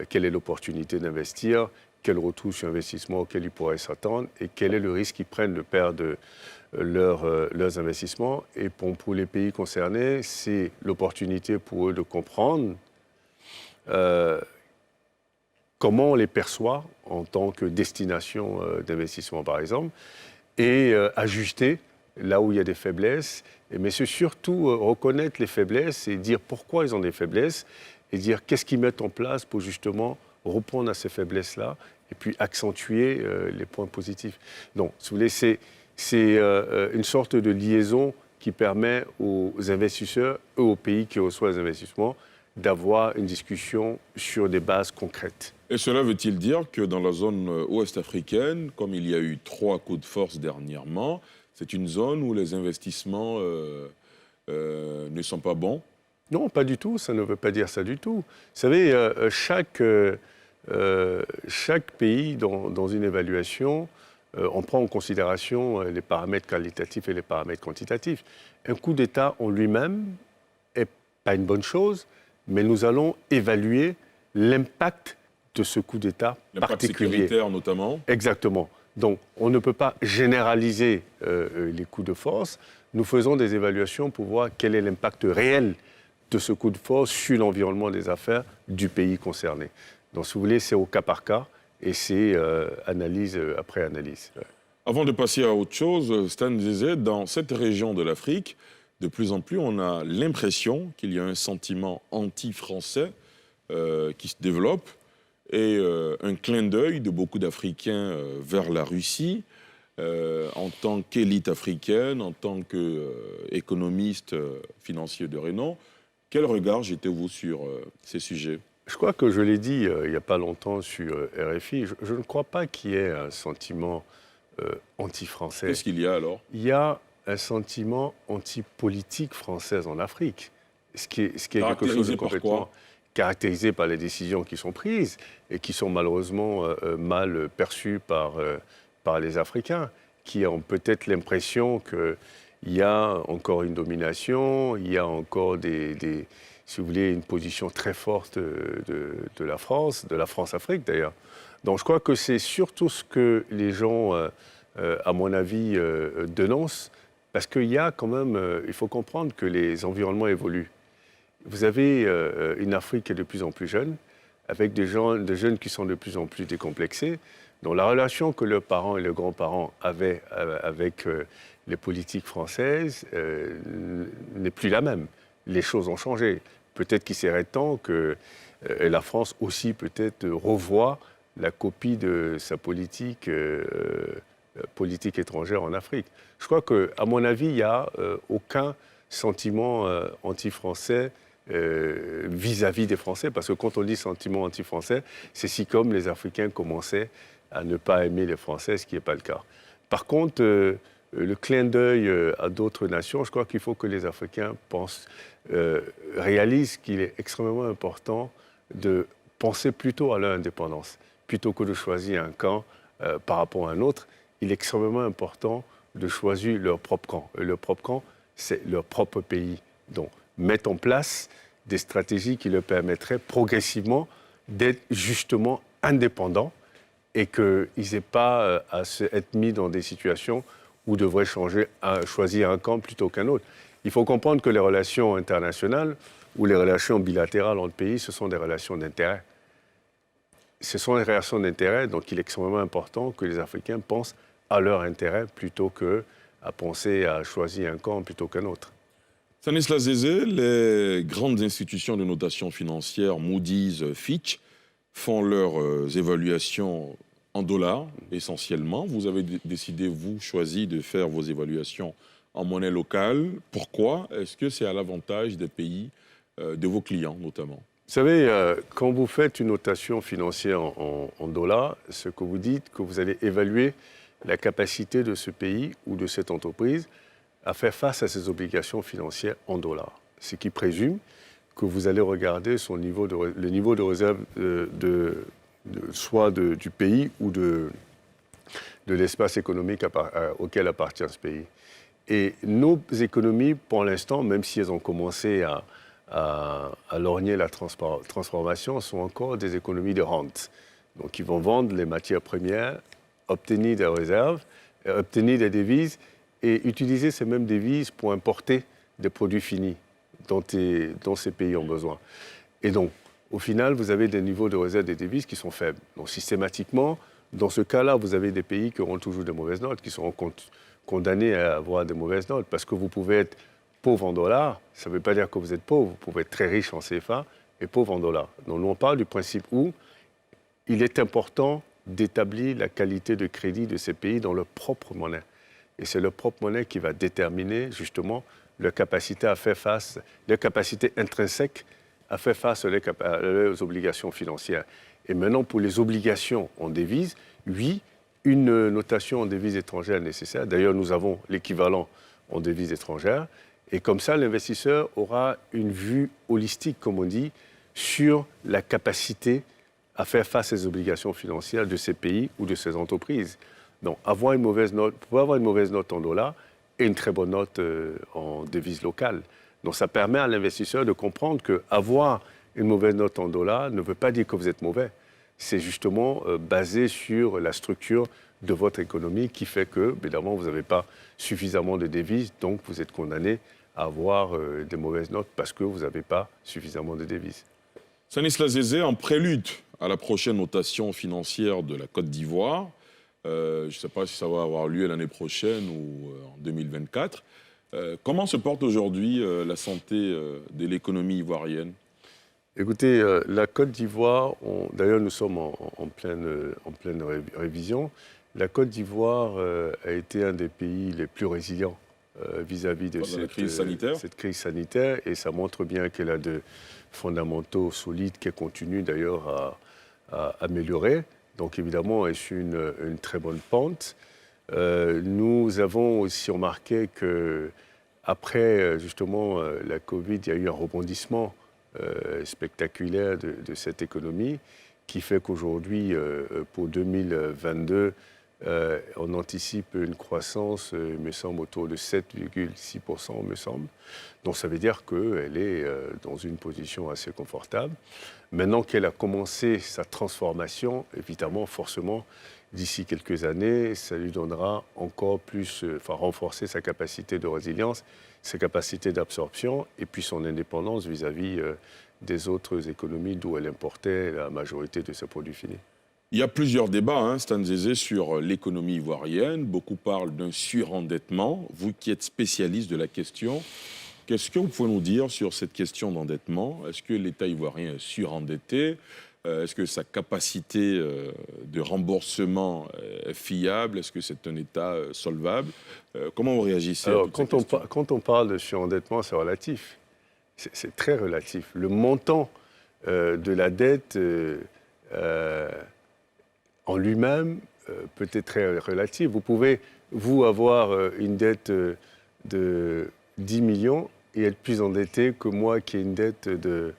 quelle est l'opportunité d'investir, quel retour sur investissement auquel ils pourraient s'attendre et quel est le risque qu'ils prennent de perdre leurs investissements. Et pour les pays concernés, c'est l'opportunité pour eux de comprendre comment on les perçoit en tant que destination d'investissement, par exemple, et ajuster là où il y a des faiblesses. Mais c'est surtout reconnaître les faiblesses et dire pourquoi ils ont des faiblesses et dire qu'est-ce qu'ils mettent en place pour justement répondre à ces faiblesses-là et puis accentuer les points positifs. Donc, si vous voulez, c'est une sorte de liaison qui permet aux investisseurs et aux pays qui reçoivent les investissements d'avoir une discussion sur des bases concrètes. Et cela veut-il dire que dans la zone ouest africaine, comme il y a eu 3 coups de force dernièrement, c'est une zone où les investissements ne sont pas bons? Non, pas du tout, ça ne veut pas dire ça du tout. Vous savez, chaque pays dans une évaluation, on prend en considération les paramètres qualitatifs et les paramètres quantitatifs. Un coup d'État en lui-même n'est pas une bonne chose, mais nous allons évaluer l'impact de ce coup d'État particulier. L'impact sécuritaire notamment. Exactement. Donc, on ne peut pas généraliser les coups de force. Nous faisons des évaluations pour voir quel est l'impact réel de ce coup de force sur l'environnement des affaires du pays concerné. Donc, si vous voulez, c'est au cas par cas et c'est analyse après analyse. Ouais. Avant de passer à autre chose, Stan disait, dans cette région de l'Afrique, de plus en plus, on a l'impression qu'il y a un sentiment anti-français qui se développe et un clin d'œil de beaucoup d'Africains vers la Russie en tant qu'élite africaine, en tant qu'économiste financier de renom. Quel regard jetez-vous sur ces sujets ? Je crois que je l'ai dit il n'y a pas longtemps sur RFI, je ne crois pas qu'il y ait un sentiment anti-français. Qu'est-ce qu'il y a alors ? Il y a un sentiment anti-politique française en Afrique, ce qui est quelque chose de complètement caractérisé par les décisions qui sont prises et qui sont malheureusement mal perçues par les Africains, qui ont peut-être l'impression qu'il y a encore une domination, il y a encore si vous voulez, une position très forte de la France-Afrique d'ailleurs. Donc je crois que c'est surtout ce que les gens, à mon avis, dénoncent, parce qu'il y a quand même, il faut comprendre que les environnements évoluent. Vous avez une Afrique qui est de plus en plus jeune, avec des jeunes qui sont de plus en plus décomplexés. Donc la relation que leurs parents et leurs grands-parents avaient avec les politiques françaises n'est plus la même. Les choses ont changé. Peut-être qu'il serait temps que la France aussi peut-être revoie la copie de sa politique étrangère en Afrique. Je crois qu'à mon avis, il n'y a aucun sentiment anti-français vis-à-vis des Français, parce que quand on dit sentiment anti-français, c'est si comme les Africains commençaient à ne pas aimer les Français, ce qui n'est pas le cas. Par contre, le clin d'œil à d'autres nations, je crois qu'il faut que les Africains réalisent qu'il est extrêmement important de penser plutôt à leur indépendance, plutôt que de choisir un camp par rapport à un autre. Il est extrêmement important de choisir leur propre camp. Et leur propre camp, c'est leur propre pays. Donc, mettre en place des stratégies qui leur permettraient progressivement d'être justement indépendants et qu'ils n'aient pas à être mis dans des situations où ils devraient choisir un camp plutôt qu'un autre. Il faut comprendre que les relations internationales ou les relations bilatérales entre pays, ce sont des relations d'intérêt. Ce sont des relations d'intérêt, donc il est extrêmement important que les Africains pensent à leur intérêt plutôt qu'à penser à choisir un camp plutôt qu'un autre. Stanislas Zézé, les grandes institutions de notation financière, Moody's, Fitch, font leurs évaluations en dollars, essentiellement. Vous avez décidé, vous, choisi de faire vos évaluations en monnaie locale. Pourquoi ? Est-ce que c'est à l'avantage des pays, de vos clients notamment ? Vous savez, quand vous faites une notation financière en dollars, ce que vous dites, que vous allez évaluer la capacité de ce pays ou de cette entreprise à faire face à ses obligations financières en dollars. Ce qui présume que vous allez regarder le niveau de réserve soit du pays ou de l'espace économique auquel appartient ce pays. Et nos économies, pour l'instant, même si elles ont commencé à lorgner la transformation, sont encore des économies de rente. Donc ils vont vendre les matières premières, obtenir des réserves, obtenir des devises et utiliser ces mêmes devises pour importer des produits finis dont ces pays ont besoin. Et donc, au final, vous avez des niveaux de réserve des devises qui sont faibles. Donc, systématiquement, dans ce cas-là, vous avez des pays qui auront toujours de mauvaises notes, qui seront condamnés à avoir de mauvaises notes, parce que vous pouvez être pauvre en dollars, ça ne veut pas dire que vous êtes pauvre, vous pouvez être très riche en CFA et pauvre en dollars. Donc, nous, on parle du principe où il est important d'établir la qualité de crédit de ces pays dans leur propre monnaie. Et c'est leur propre monnaie qui va déterminer justement leur capacité à faire face, leur capacité intrinsèque à faire face à leurs obligations financières. Et maintenant, pour les obligations en devises, oui, une notation en devises étrangères est nécessaire. D'ailleurs, nous avons l'équivalent en devises étrangères. Et comme ça, l'investisseur aura une vue holistique, comme on dit, sur la capacité à faire face aux obligations financières de ces pays ou de ces entreprises. Donc, avoir une mauvaise note, pouvoir avoir une mauvaise note en dollars et une très bonne note en devise locale. Donc, ça permet à l'investisseur de comprendre qu'avoir une mauvaise note en dollars ne veut pas dire que vous êtes mauvais. C'est justement basé sur la structure de votre économie qui fait que, évidemment, vous n'avez pas suffisamment de devises, donc vous êtes condamné à avoir des mauvaises notes parce que vous n'avez pas suffisamment de devises. Stanislas Zézé, en prélude à la prochaine notation financière de la Côte d'Ivoire, je ne sais pas si ça va avoir lieu l'année prochaine ou en 2024, comment se porte aujourd'hui la santé de l'économie ivoirienne ? Écoutez, la Côte d'Ivoire, d'ailleurs nous sommes en pleine révision, la Côte d'Ivoire a été un des pays les plus résilients vis-à-vis de cette crise sanitaire, et ça montre bien qu'elle a de fondamentaux solides qu'elle continue d'ailleurs à améliorer. Donc évidemment, elle suit une très bonne pente. Nous avons aussi remarqué qu'après justement la Covid, il y a eu un rebondissement spectaculaire de cette économie qui fait qu'aujourd'hui, pour 2022, on anticipe une croissance, il me semble, autour de 7,6%, me semble. Donc ça veut dire qu'elle est dans une position assez confortable. Maintenant qu'elle a commencé sa transformation, évidemment, forcément, d'ici quelques années, ça lui donnera encore plus, renforcer sa capacité de résilience, sa capacité d'absorption et puis son indépendance vis-à-vis des autres économies d'où elle importait la majorité de ses produits finis. Il y a plusieurs débats, Stan Zézé, sur l'économie ivoirienne. Beaucoup parlent d'un surendettement. Vous qui êtes spécialiste de la question, qu'est-ce que vous pouvez nous dire sur cette question d'endettement ? Est-ce que l'État ivoirien est surendetté ? Est-ce que sa capacité de remboursement est fiable ? Est-ce que c'est un État solvable ? Comment vous réagissez à toutes ces questions ? Quand on parle de surendettement, c'est relatif. C'est très relatif. Le montant de la dette en lui-même peut être très relatif. Vous pouvez, avoir une dette de 10 millions et être plus endetté que moi qui ai une dette de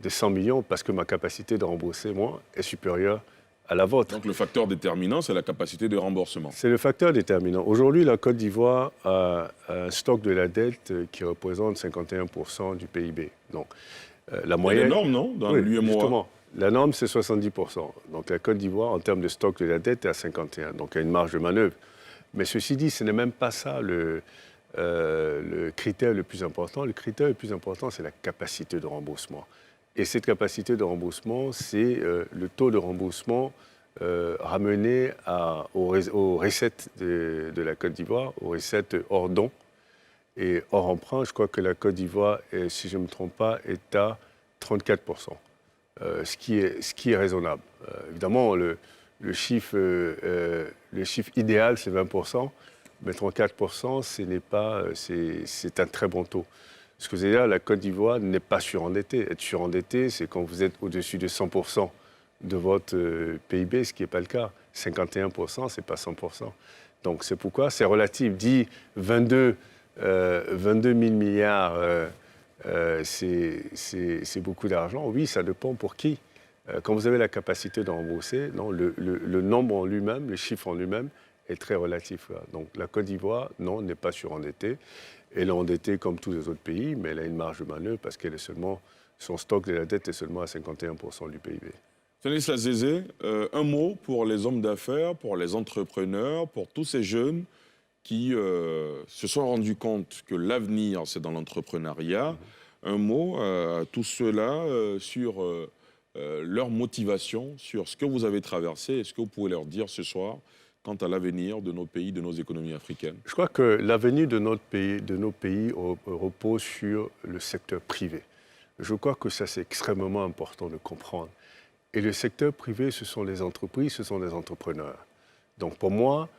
100 millions parce que ma capacité de rembourser, moi, est supérieure à la vôtre. Donc le facteur déterminant, c'est la capacité de remboursement. C'est le facteur déterminant. Aujourd'hui, la Côte d'Ivoire a un stock de la dette qui représente 51% du PIB. Donc, la moyenne... C'est énorme, non, dans l'UEMOA ? Justement. La norme, c'est 70%. Donc la Côte d'Ivoire, en termes de stock de la dette, est à 51%. Donc il y a une marge de manœuvre. Mais ceci dit, ce n'est même pas ça le critère le plus important. Le critère le plus important, c'est la capacité de remboursement. Et cette capacité de remboursement, c'est le taux de remboursement ramené aux recettes de la Côte d'Ivoire, aux recettes hors dons et hors emprunt. Je crois que la Côte d'Ivoire, si je ne me trompe pas, est à 34%. Ce qui est raisonnable. Évidemment, le chiffre idéal, c'est 20%, mais 34%, c'est un très bon taux. Ce que je veux dire, la Côte d'Ivoire n'est pas surendettée. Être surendetté, c'est quand vous êtes au-dessus de 100% de votre PIB, ce qui n'est pas le cas. 51%, ce n'est pas 100%. Donc c'est pourquoi c'est relatif. Dit 22 000 milliards... c'est beaucoup d'argent. Oui, ça dépend pour qui. Quand vous avez la capacité de rembourser, non, le nombre en lui-même, le chiffre en lui-même est très relatif. Donc la Côte d'Ivoire, non, n'est pas surendettée. Elle est endettée comme tous les autres pays, mais elle a une marge de manœuvre parce qu'elle est seulement, son stock de la dette est seulement à 51% du PIB. Stanislas Zézé, un mot pour les hommes d'affaires, pour les entrepreneurs, pour tous ces jeunes qui se sont rendus compte que l'avenir, c'est dans l'entrepreneuriat. Un mot à tous ceux-là sur leur motivation, sur ce que vous avez traversé et ce que vous pouvez leur dire ce soir quant à l'avenir de nos pays, de nos économies africaines. Je crois que l'avenir de nos pays repose sur le secteur privé. Je crois que ça, c'est extrêmement important de comprendre. Et le secteur privé, ce sont les entreprises, ce sont les entrepreneurs. Donc pour moi,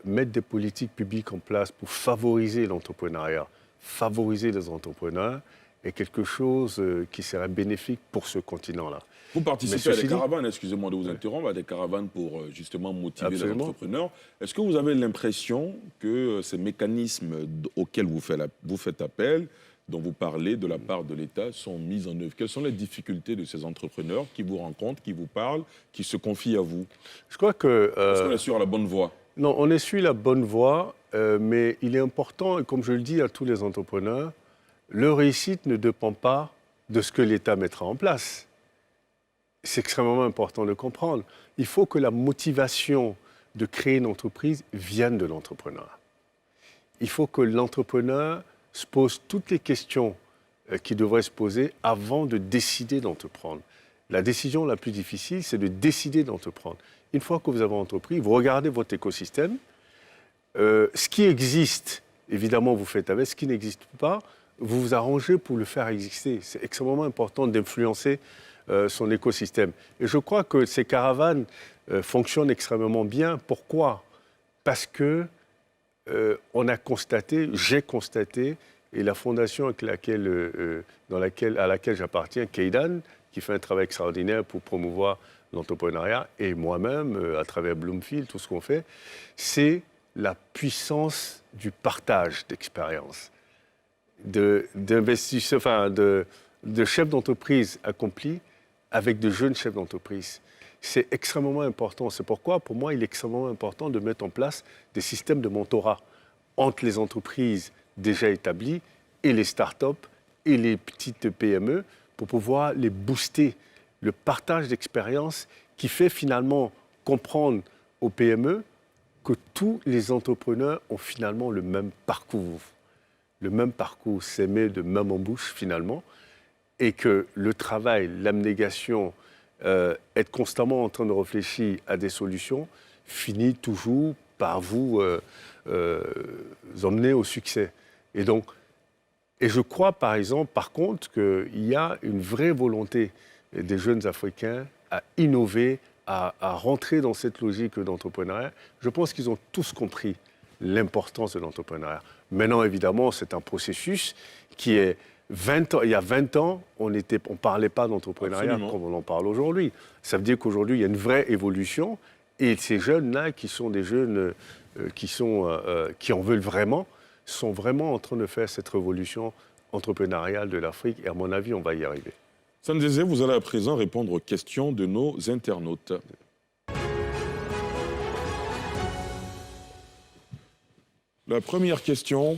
mettre des politiques publiques en place pour favoriser l'entrepreneuriat, favoriser les entrepreneurs est quelque chose qui serait bénéfique pour ce continent-là. Vous participez à des caravanes, excusez-moi de vous interrompre, à des caravanes pour justement motiver les entrepreneurs. Est-ce que vous avez l'impression que ces mécanismes auxquels vous faites appel, dont vous parlez de la part de l'État, sont mis en œuvre? Quelles sont les difficultés de ces entrepreneurs qui vous rencontrent, qui vous parlent, qui se confient à vous? Je crois que... Est-ce qu'on est sur la bonne voie? Non, on est sur la bonne voie, mais il est important, et comme je le dis à tous les entrepreneurs, leur réussite ne dépend pas de ce que l'État mettra en place. C'est extrêmement important de comprendre. Il faut que la motivation de créer une entreprise viennent de l'entrepreneur. Il faut que l'entrepreneur se pose toutes les questions qu'il devrait se poser avant de décider d'entreprendre. La décision la plus difficile, c'est de décider d'entreprendre. Une fois que vous avez entrepris, vous regardez votre écosystème. Ce qui existe, évidemment, vous faites avec. Ce qui n'existe pas, vous vous arrangez pour le faire exister. C'est extrêmement important d'influencer son écosystème. Et je crois que ces caravanes fonctionnent extrêmement bien. Pourquoi ? Parce que on a constaté, j'ai constaté, et la fondation à laquelle j'appartiens, Keidan, qui fait un travail extraordinaire pour promouvoir l'entrepreneuriat, et moi-même, à travers Bloomfield, tout ce qu'on fait, c'est la puissance du partage d'expérience, de chefs d'entreprise accomplis avec de jeunes chefs d'entreprise. C'est extrêmement important. C'est pourquoi, pour moi, il est extrêmement important de mettre en place des systèmes de mentorat entre les entreprises déjà établies et les startups et les petites PME pour pouvoir les booster. Le partage d'expérience qui fait finalement comprendre aux PME que tous les entrepreneurs ont finalement le même parcours. Le même parcours, s'aimer de même en bouche finalement, et que le travail, l'abnégation, être constamment en train de réfléchir à des solutions, finit toujours par vous emmener au succès. Et je crois par exemple, par contre, qu'il y a une vraie volonté des jeunes Africains à innover, à rentrer dans cette logique d'entrepreneuriat. Je pense qu'ils ont tous compris l'importance de l'entrepreneuriat. Maintenant, évidemment, c'est un processus qui est 20 ans. Il y a 20 ans, on ne parlait pas d'entrepreneuriat comme on en parle aujourd'hui. Ça veut dire qu'aujourd'hui, il y a une vraie évolution. Et ces jeunes-là, qui sont des jeunes qui en veulent vraiment, sont vraiment en train de faire cette révolution entrepreneuriale de l'Afrique. Et à mon avis, on va y arriver. Sandeze, vous allez à présent répondre aux questions de nos internautes. La première question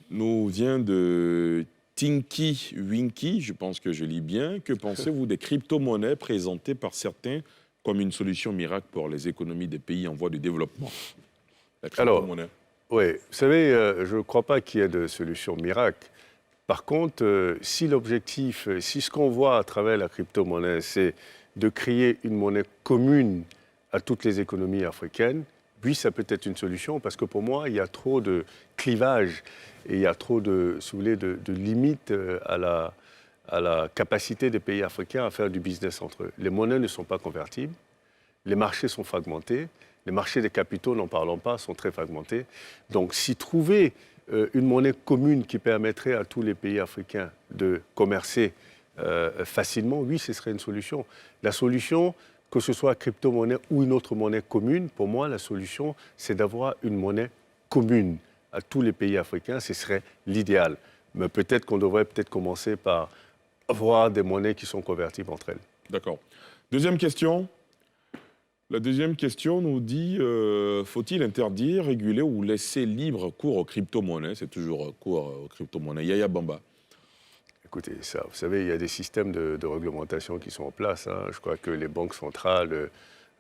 nous vient de Tinky Winky, je pense que je lis bien. Que pensez-vous des crypto-monnaies présentées par certains comme une solution miracle pour les économies des pays en voie de développement? La crypto-monnaie. Oui, vous savez, je ne crois pas qu'il y ait de solution miracle. Par contre, si ce qu'on voit à travers la crypto-monnaie, c'est de créer une monnaie commune à toutes les économies africaines, oui, ça peut être une solution, parce que pour moi, il y a trop de clivage et il y a trop de limites à la capacité des pays africains à faire du business entre eux. Les monnaies ne sont pas convertibles, les marchés sont fragmentés, les marchés des capitaux, n'en parlons pas, sont très fragmentés. Donc, si trouver une monnaie commune qui permettrait à tous les pays africains de commercer facilement, oui, ce serait une solution. La solution, que ce soit crypto-monnaie ou une autre monnaie commune, pour moi, la solution, c'est d'avoir une monnaie commune à tous les pays africains. Ce serait l'idéal. Mais peut-être qu'on devrait commencer par avoir des monnaies qui sont convertibles entre elles. D'accord. Deuxième question. La deuxième question nous dit, faut-il interdire, réguler ou laisser libre cours aux crypto-monnaies? C'est toujours cours aux crypto-monnaies. Yaya Bamba. Écoutez, ça, vous savez, il y a des systèmes de réglementation qui sont en place. Hein. Je crois que les banques centrales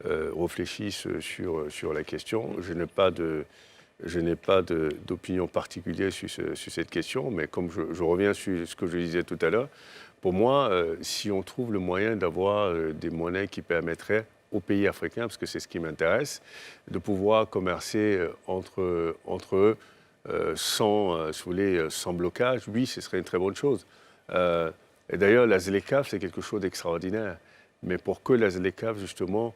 réfléchissent sur la question. Je n'ai pas d'opinion particulière sur cette question, mais comme je reviens sur ce que je disais tout à l'heure, pour moi, si on trouve le moyen d'avoir des monnaies qui permettraient aux pays africains, parce que c'est ce qui m'intéresse, de pouvoir commercer entre eux sans blocage, oui, ce serait une très bonne chose. Et d'ailleurs, la ZLECAf, c'est quelque chose d'extraordinaire. Mais pour que la ZLECAf, justement,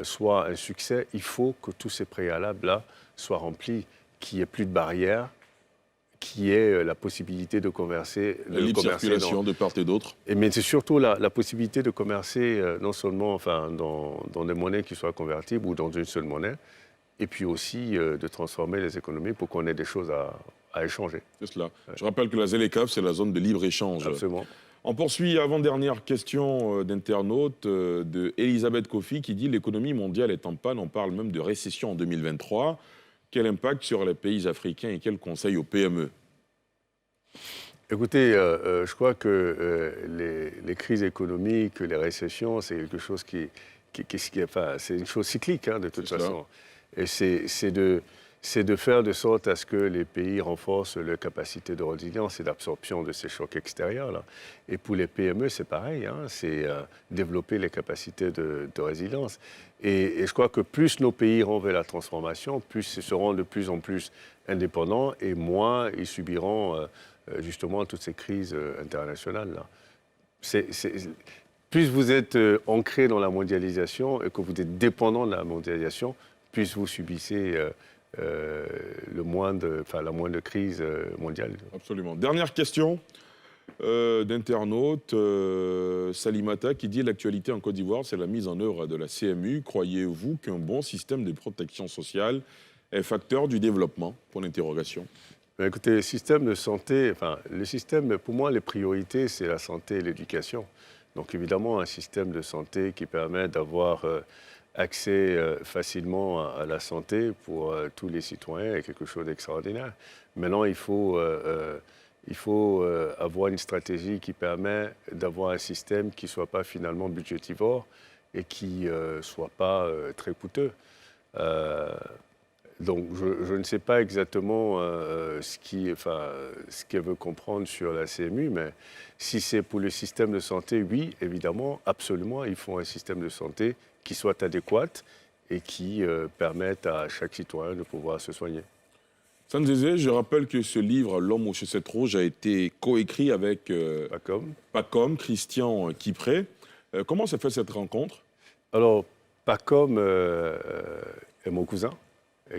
soit un succès, il faut que tous ces préalables-là soient remplis, qu'il n'y ait plus de barrières, qu'il y ait la possibilité de commercer. La libre circulation de part et d'autre. Mais c'est surtout la possibilité de commercer non seulement dans des monnaies qui soient convertibles ou dans une seule monnaie, et puis aussi de transformer les économies pour qu'on ait des choses à échanger. C'est cela. Ouais. Je rappelle que la ZLECAf, c'est la zone de libre-échange. Absolument. On poursuit, avant-dernière question d'internaute de Elisabeth Kofi qui dit « L'économie mondiale est en panne, on parle même de récession en 2023. Quel impact sur les pays africains et quels conseils aux PME ?» Écoutez, je crois que les crises économiques, les récessions, c'est quelque chose c'est une chose cyclique, hein, de toute façon. Et c'est de faire de sorte à ce que les pays renforcent leur capacité de résilience et d'absorption de ces chocs extérieurs, là. Et pour les PME, c'est pareil, hein, c'est développer les capacités de résilience. Et je crois que plus nos pays iront vers la transformation, plus ils seront de plus en plus indépendants et moins ils subiront justement toutes ces crises internationales, là. Plus vous êtes ancré dans la mondialisation et que vous êtes dépendant de la mondialisation, plus vous subissez la moindre crise mondiale. Absolument. Dernière question d'internaute, Salimata, qui dit « L'actualité en Côte d'Ivoire, c'est la mise en œuvre de la CMU. Croyez-vous qu'un bon système de protection sociale est facteur du développement ?» Pour l'interrogation. Écoutez, le système de santé, pour moi, les priorités, c'est la santé et l'éducation. Donc évidemment, un système de santé qui permet d'avoir accès facilement à la santé pour tous les citoyens est quelque chose d'extraordinaire. Maintenant, il faut avoir une stratégie qui permet d'avoir un système qui ne soit pas finalement budgétivore et qui ne soit pas très coûteux. Donc, je ne sais pas exactement ce qu'elle veut comprendre sur la CMU, mais si c'est pour le système de santé, oui, évidemment, absolument, il faut un système de santé qui soit adéquat et qui permette à chaque citoyen de pouvoir se soigner. Sanzézé, je rappelle que ce livre, L'homme aux chaussettes rouges, a été coécrit avec Pacom, Christian Kipré. Comment s'est fait cette rencontre? Alors, Pacom est mon cousin,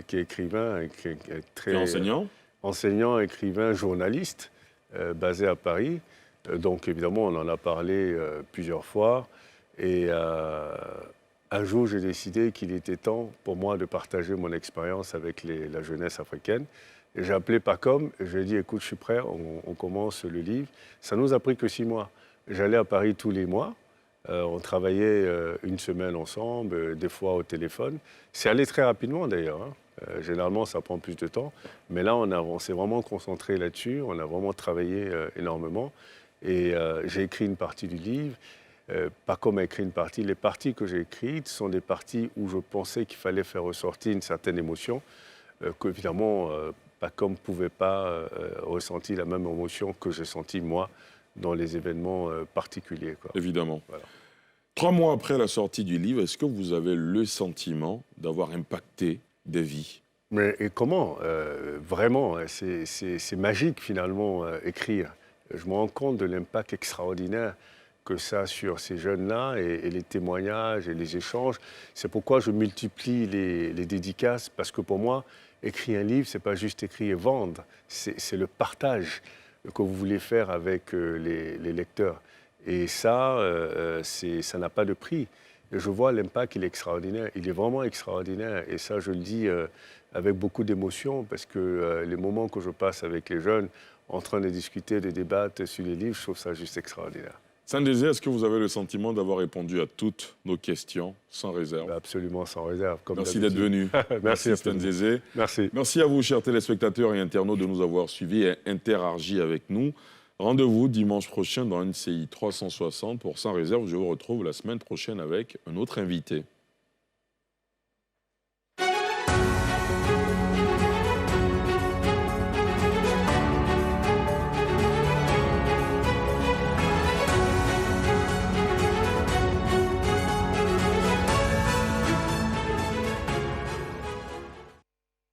qui est écrivain, qui est très enseignant, écrivain, journaliste, basé à Paris. Donc évidemment, on en a parlé plusieurs fois. Et un jour, j'ai décidé qu'il était temps pour moi de partager mon expérience avec la jeunesse africaine. Et j'ai appelé Pacom et je lui ai dit, écoute, je suis prêt, on commence le livre. Ça nous a pris que 6 mois. J'allais à Paris tous les mois. On travaillait une semaine ensemble, des fois au téléphone. C'est allé très rapidement d'ailleurs, hein. Généralement, ça prend plus de temps. Mais là, on s'est vraiment concentré là-dessus. On a vraiment travaillé énormément. Et j'ai écrit une partie du livre. Pacom a écrit une partie. Les parties que j'ai écrites sont des parties où je pensais qu'il fallait faire ressortir une certaine émotion, qu'évidemment, Pacom ne pouvait pas ressentir la même émotion que j'ai sentie moi dans les événements particuliers, quoi. Évidemment. Voilà. 3 mois après la sortie du livre, est-ce que vous avez le sentiment d'avoir impacté des vies? Mais et comment vraiment, c'est magique finalement, écrire. Je me rends compte de l'impact extraordinaire que ça a sur ces jeunes-là et les témoignages et les échanges. C'est pourquoi je multiplie les dédicaces, parce que pour moi, écrire un livre, ce n'est pas juste écrire et vendre, c'est le partage que vous voulez faire avec les lecteurs. Et ça, ça n'a pas de prix. Et je vois l'impact, il est extraordinaire. Il est vraiment extraordinaire. Et ça, je le dis avec beaucoup d'émotion, parce que les moments que je passe avec les jeunes, en train de discuter, de débattre sur les livres, je trouve ça juste extraordinaire. Sanzézé, est-ce que vous avez le sentiment d'avoir répondu à toutes nos questions sans réserve? Absolument sans réserve. Merci d'être venu. Merci Sanzézé. Merci. Merci à vous, chers téléspectateurs et internautes, de nous avoir suivis et interagi avec nous. Rendez-vous dimanche prochain dans NCI 360 pour Sans réserve. Je vous retrouve la semaine prochaine avec un autre invité.